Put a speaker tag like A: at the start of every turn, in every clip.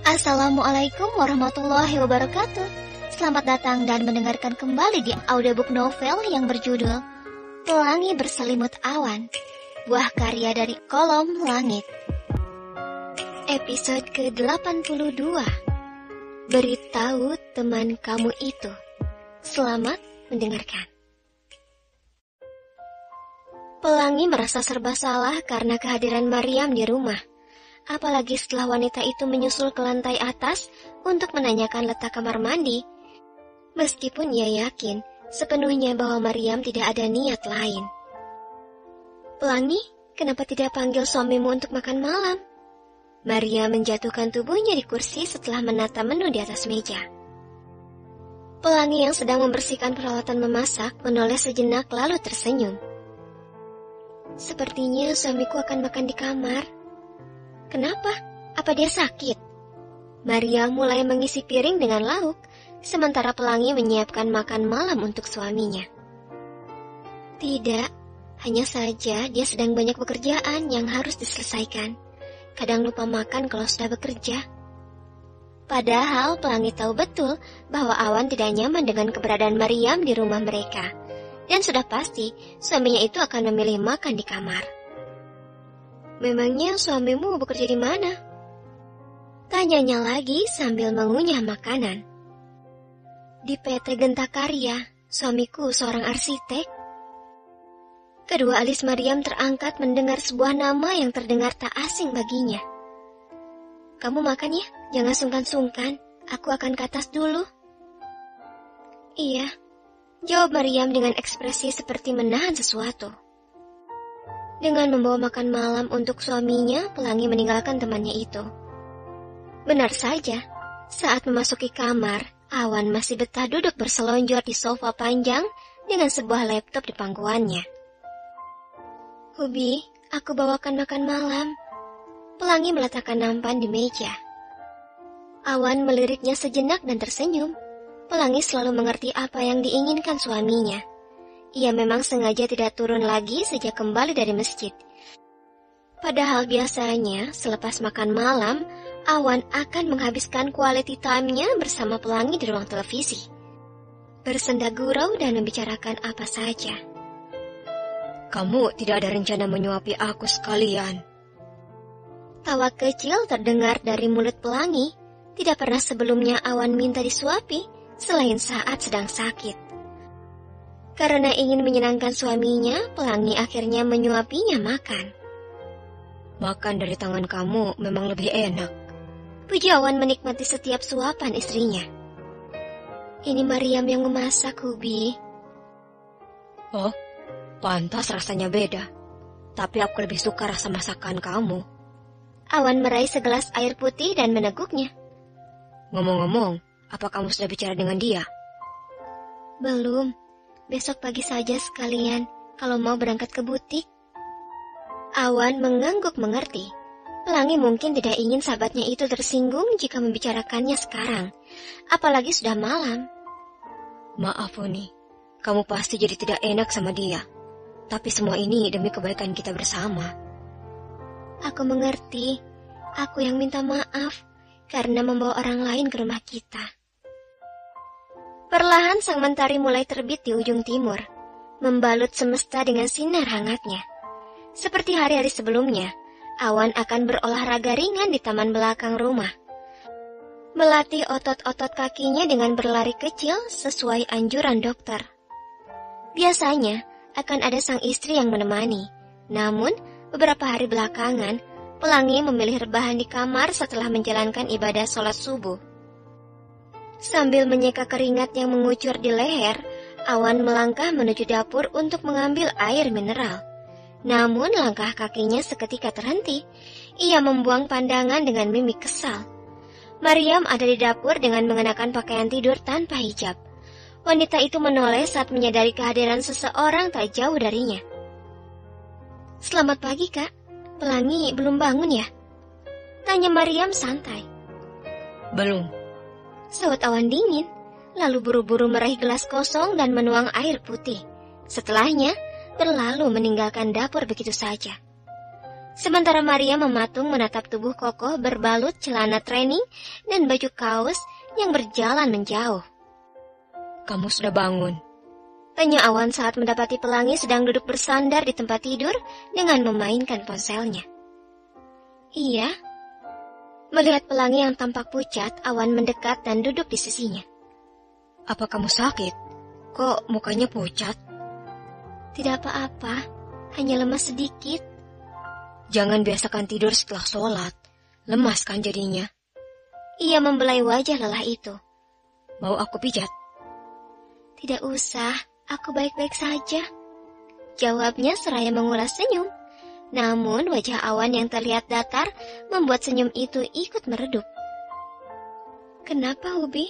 A: Assalamualaikum warahmatullahi wabarakatuh. Selamat datang dan mendengarkan kembali di audiobook novel yang berjudul Pelangi Berselimut Awan, buah karya dari Kolom Langit. Episode ke-82. Beritahu teman kamu itu. Selamat mendengarkan. Pelangi merasa serba salah karena kehadiran Maryam di rumah. Apalagi setelah wanita itu menyusul ke lantai atas untuk menanyakan letak kamar mandi. Meskipun ia yakin sepenuhnya bahwa Maryam tidak ada niat lain. Pelangi, kenapa tidak panggil suamimu untuk makan malam? Maryam menjatuhkan tubuhnya di kursi setelah menata menu di atas meja. Pelangi yang sedang membersihkan peralatan memasak menoleh sejenak lalu tersenyum. Sepertinya suamiku akan makan di kamar. Kenapa? Apa dia sakit? Maryam mulai mengisi piring dengan lauk, sementara Pelangi menyiapkan makan malam untuk suaminya. Tidak, hanya saja dia sedang banyak pekerjaan yang harus diselesaikan. Kadang lupa makan kalau sudah bekerja. Padahal Pelangi tahu betul bahwa Awan tidak nyaman dengan keberadaan Maryam di rumah mereka. Dan sudah pasti suaminya itu akan memilih makan di kamar. Memangnya suamimu bekerja di mana? Tanyanya lagi sambil mengunyah makanan. Di PT Genta Karya, suamiku seorang arsitek. Kedua alis Maryam terangkat mendengar sebuah nama yang terdengar tak asing baginya. Kamu makan ya, jangan sungkan-sungkan, aku akan ke atas dulu. Iya, jawab Maryam dengan ekspresi seperti menahan sesuatu. Dengan membawa makan malam untuk suaminya, Pelangi meninggalkan temannya itu. Benar saja, saat memasuki kamar, Awan masih betah duduk berselonjor di sofa panjang dengan sebuah laptop di pangkuannya. Hubi, aku bawakan makan malam. Pelangi meletakkan nampan di meja. Awan meliriknya sejenak dan tersenyum. Pelangi selalu mengerti apa yang diinginkan suaminya. Ia memang sengaja tidak turun lagi sejak kembali dari masjid. Padahal biasanya selepas makan malam, Awan akan menghabiskan quality time-nya bersama Pelangi di ruang televisi. Bersenda gurau dan membicarakan apa saja. Kamu tidak ada rencana menyuapi aku sekalian? Tawa kecil terdengar dari mulut Pelangi. Tidak pernah sebelumnya Awan minta disuapi selain saat sedang sakit. Karena ingin menyenangkan suaminya, Pelangi akhirnya menyuapinya makan. Makan dari tangan kamu memang lebih enak. Puji Awan menikmati setiap suapan istrinya. Ini Maryam yang memasak, Hubi. Oh, pantas rasanya beda. Tapi aku lebih suka rasa masakan kamu. Awan meraih segelas air putih dan meneguknya. Ngomong-ngomong, apa kamu sudah bicara dengan dia? Belum. Besok pagi saja sekalian, kalau mau berangkat ke butik. Awan mengangguk mengerti. Pelangi mungkin tidak ingin sahabatnya itu tersinggung jika membicarakannya sekarang, apalagi sudah malam. Maaf, Uni, kamu pasti jadi tidak enak sama dia. Tapi semua ini demi kebaikan kita bersama. Aku mengerti, aku yang minta maaf karena membawa orang lain ke rumah kita. Perlahan sang mentari mulai terbit di ujung timur, membalut semesta dengan sinar hangatnya. Seperti hari-hari sebelumnya, Awan akan berolahraga ringan di taman belakang rumah. Melatih otot-otot kakinya dengan berlari kecil sesuai anjuran dokter. Biasanya akan ada sang istri yang menemani, namun beberapa hari belakangan, Pelangi memilih rebahan di kamar setelah menjalankan ibadah sholat subuh. Sambil menyeka keringat yang mengucur di leher, Awan melangkah menuju dapur untuk mengambil air mineral. Namun langkah kakinya seketika terhenti. Ia membuang pandangan dengan mimik kesal. Maryam ada di dapur dengan mengenakan pakaian tidur tanpa hijab. Wanita itu menoleh saat menyadari kehadiran seseorang tak jauh darinya. Selamat pagi, Kak. Pelangi belum bangun ya? Tanya Maryam santai. Belum. Sahut Awan dingin, lalu buru-buru meraih gelas kosong dan menuang air putih. Setelahnya, berlalu meninggalkan dapur begitu saja. Sementara Maria mematung menatap tubuh kokoh berbalut celana training dan baju kaos yang berjalan menjauh.
B: Kamu sudah bangun?
A: Tanya Awan saat mendapati Pelangi sedang duduk bersandar di tempat tidur dengan memainkan ponselnya. Iya. Melihat Pelangi yang tampak pucat, Awan mendekat dan duduk di sisinya.
B: Apa kamu sakit? Kok mukanya pucat?
A: Tidak apa-apa, hanya lemas sedikit.
B: Jangan biasakan tidur setelah sholat. Lemas kan jadinya.
A: Ia membelai wajah lelah itu.
B: Mau aku pijat?
A: Tidak usah, aku baik-baik saja. Jawabnya seraya mengulas senyum. Namun wajah Awan yang terlihat datar membuat senyum itu ikut meredup. Kenapa, Ubi?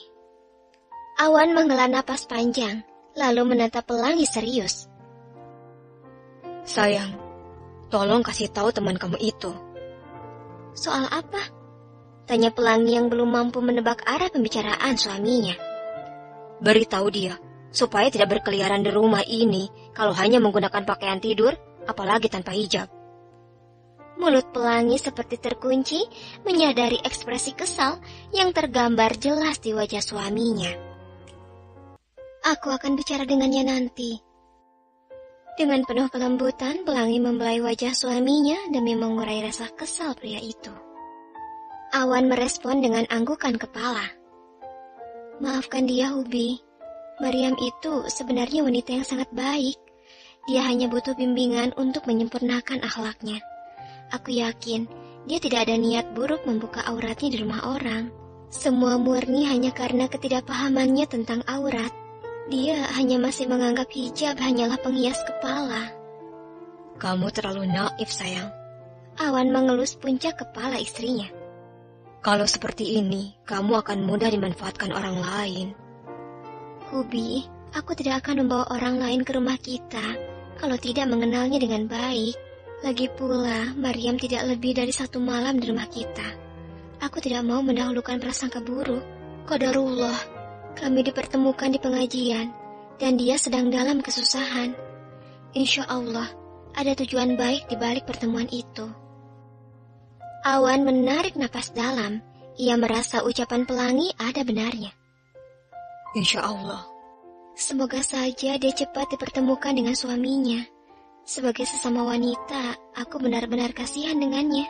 A: Awan menghela napas panjang, lalu menatap Pelangi serius.
B: Sayang, tolong kasih tahu teman kamu itu.
A: Soal apa? Tanya Pelangi yang belum mampu menebak arah pembicaraan suaminya.
B: Beritahu dia, supaya tidak berkeliaran di rumah ini kalau hanya menggunakan pakaian tidur, apalagi tanpa hijab.
A: Mulut Pelangi seperti terkunci, menyadari ekspresi kesal yang tergambar jelas di wajah suaminya. Aku akan bicara dengannya nanti. Dengan penuh kelembutan, Pelangi membelai wajah suaminya demi mengurai rasa kesal pria itu. Awan merespon dengan anggukan kepala. Maafkan dia, Ubi. Maryam itu sebenarnya wanita yang sangat baik. Dia hanya butuh bimbingan untuk menyempurnakan akhlaknya. Aku yakin dia tidak ada niat buruk membuka auratnya di rumah orang. Semua murni hanya karena ketidakpahamannya tentang aurat. Dia hanya masih menganggap hijab hanyalah penghias kepala.
B: Kamu terlalu naif, sayang.
A: Awan mengelus puncak kepala istrinya.
B: Kalau seperti ini, kamu akan mudah dimanfaatkan orang lain.
A: Hubi, aku tidak akan membawa orang lain ke rumah kita kalau tidak mengenalnya dengan baik. Lagi pula, Maryam tidak lebih dari 1 malam di rumah kita. Aku tidak mau mendahulukan prasangka buruk. Qadarullah. Kami dipertemukan di pengajian, dan dia sedang dalam kesusahan. Insya Allah, ada tujuan baik di balik pertemuan itu. Awan menarik napas dalam. Ia merasa ucapan Pelangi ada benarnya.
B: Insya Allah.
A: Semoga saja dia cepat dipertemukan dengan suaminya. Sebagai sesama wanita, aku benar-benar kasihan dengannya.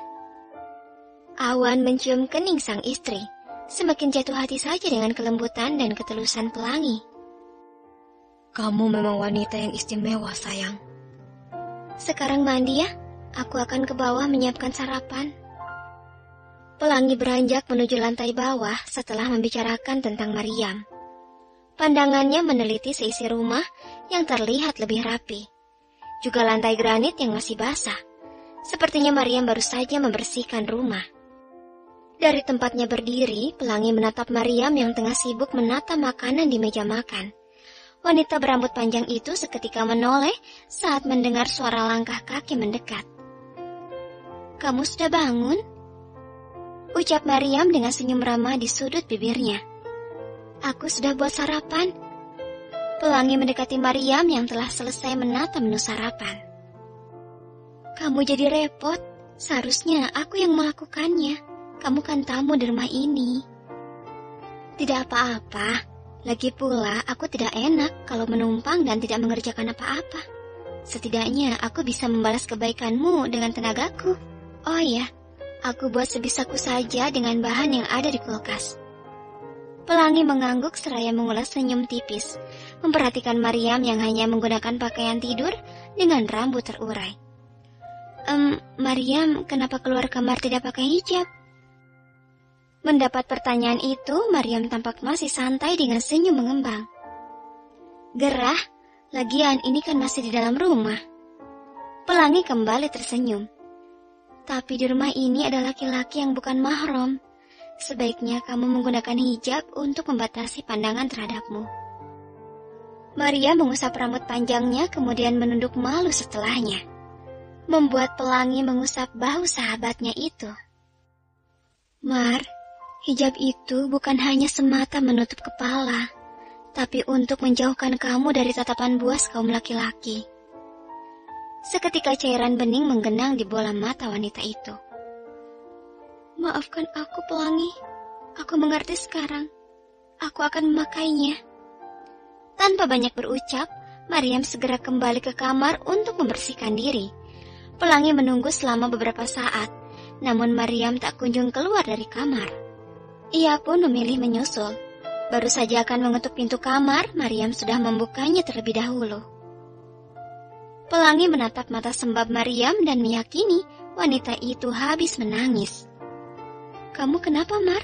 A: Awan mencium kening sang istri. Semakin jatuh hati saja dengan kelembutan dan ketulusan Pelangi.
B: Kamu memang wanita yang istimewa, sayang.
A: Sekarang mandi ya, aku akan ke bawah menyiapkan sarapan. Pelangi beranjak menuju lantai bawah setelah membicarakan tentang Maryam. Pandangannya meneliti seisi rumah yang terlihat lebih rapi. Juga lantai granit yang masih basah. Sepertinya Maryam baru saja membersihkan rumah. Dari tempatnya berdiri, Pelangi menatap Maryam yang tengah sibuk menata makanan di meja makan. Wanita berambut panjang itu seketika menoleh saat mendengar suara langkah kaki mendekat. Kamu sudah bangun? Ucap Maryam dengan senyum ramah di sudut bibirnya. Aku sudah buat sarapan. Pelangi mendekati Maryam yang telah selesai menata menu sarapan. Kamu jadi repot, seharusnya aku yang melakukannya. Kamu kan tamu di rumah ini. Tidak apa-apa, lagi pula aku tidak enak kalau menumpang dan tidak mengerjakan apa-apa. Setidaknya aku bisa membalas kebaikanmu dengan tenagaku. Oh ya, aku buat sebisaku saja dengan bahan yang ada di kulkas. Pelangi mengangguk seraya mengulas senyum tipis, memperhatikan Maryam yang hanya menggunakan pakaian tidur dengan rambut terurai. Maryam, kenapa keluar kamar tidak pakai hijab? Mendapat pertanyaan itu, Maryam tampak masih santai dengan senyum mengembang. Gerah, lagian ini kan masih di dalam rumah. Pelangi kembali tersenyum. Tapi di rumah ini ada laki-laki yang bukan mahram. Sebaiknya kamu menggunakan hijab untuk membatasi pandangan terhadapmu. Maria mengusap rambut panjangnya kemudian menunduk malu setelahnya. Membuat Pelangi mengusap bahu sahabatnya itu. Mar, hijab itu bukan hanya semata menutup kepala, tapi untuk menjauhkan kamu dari tatapan buas kaum laki-laki. Seketika cairan bening menggenang di bola mata wanita itu. Maafkan aku, Pelangi. Aku mengerti sekarang. Aku akan memakainya. Tanpa banyak berucap, Maryam segera kembali ke kamar untuk membersihkan diri. Pelangi menunggu selama beberapa saat, namun Maryam tak kunjung keluar dari kamar. Ia pun memilih menyusul. Baru saja akan mengetuk pintu kamar, Maryam sudah membukanya terlebih dahulu. Pelangi menatap mata sembab Maryam dan meyakini wanita itu habis menangis. Kamu kenapa, Mar?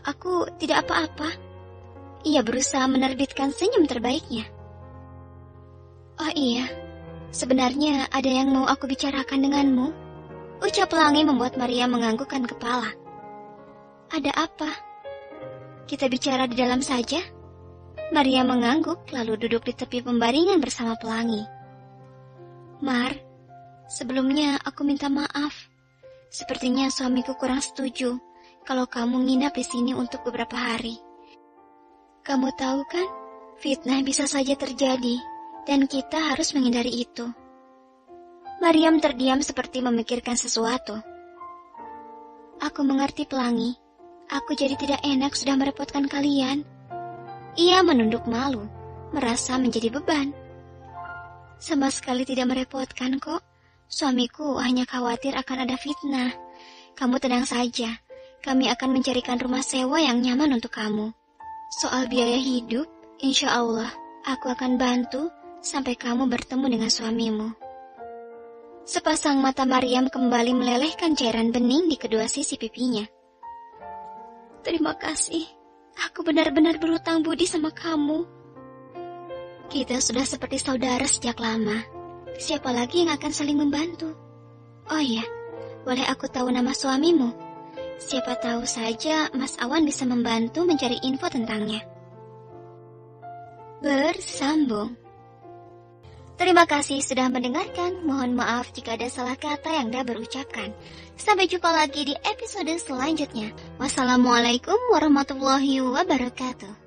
A: Aku tidak apa-apa. Ia berusaha menerbitkan senyum terbaiknya. Oh iya, sebenarnya ada yang mau aku bicarakan denganmu. Ucap Pelangi membuat Maryam menganggukkan kepala. Ada apa? Kita bicara di dalam saja. Maria mengangguk lalu duduk di tepi pembaringan bersama Pelangi. Mar, sebelumnya aku minta maaf. Sepertinya suamiku kurang setuju kalau kamu nginap di sini untuk beberapa hari. Kamu tahu kan, fitnah bisa saja terjadi dan kita harus menghindari itu. Maryam terdiam seperti memikirkan sesuatu. Aku mengerti, Pelangi. Aku jadi tidak enak sudah merepotkan kalian. Ia menunduk malu, merasa menjadi beban. Sama sekali tidak merepotkan kok. Suamiku hanya khawatir akan ada fitnah. Kamu tenang saja, kami akan mencarikan rumah sewa yang nyaman untuk kamu. Soal biaya hidup, insya Allah, aku akan bantu sampai kamu bertemu dengan suamimu. Sepasang mata Maryam kembali melelehkan cairan bening di kedua sisi pipinya. Terima kasih. Aku benar-benar berhutang budi sama kamu. Kita sudah seperti saudara sejak lama. Siapa lagi yang akan saling membantu? Oh iya, boleh aku tahu nama suamimu? Siapa tahu saja Mas Awan bisa membantu mencari info tentangnya. Bersambung. Terima kasih sudah mendengarkan. Mohon maaf jika ada salah kata yang dah berucapkan. Sampai jumpa lagi di episode selanjutnya. Wassalamualaikum warahmatullahi wabarakatuh.